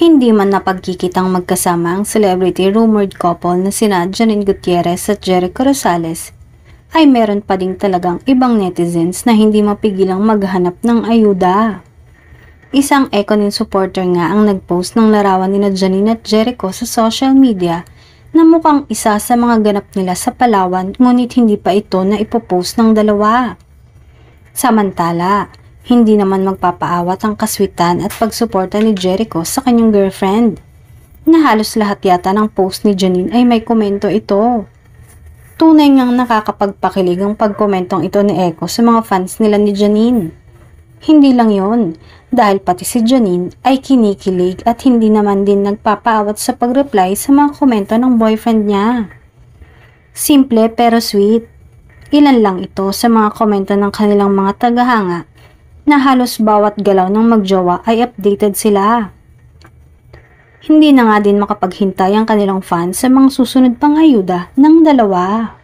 Hindi man napagkikitang magkasama ang celebrity rumored couple na sina Janine Gutierrez at Jericho Rosales, ay meron pa ding talagang ibang netizens na hindi mapigilang maghanap ng ayuda. Isang Ekonin supporter nga ang nagpost ng larawan nina Janine at Jericho sa social media na mukhang isa sa mga ganap nila sa Palawan, ngunit hindi pa ito na ipopost ng dalawa. Samantala, hindi naman magpapaawat ang kaswitan at pagsuporta ni Jericho sa kanyang girlfriend, na halos lahat yata ng post ni Janine ay may komento ito. Tunay ngang nakakapagpakilig ang pagkomentong ito ni Eko sa mga fans nila ni Janine. Hindi lang yon, dahil pati si Janine ay kinikilig at hindi naman din nagpapaawat sa pag-reply sa mga komento ng boyfriend niya. Simple pero sweet. Ilan lang ito sa mga komento ng kanilang mga tagahanga na halos bawat galaw ng magjowa ay updated sila. Hindi na nga din makapaghintay ang kanilang fans sa mga susunod pang ayuda ng dalawa.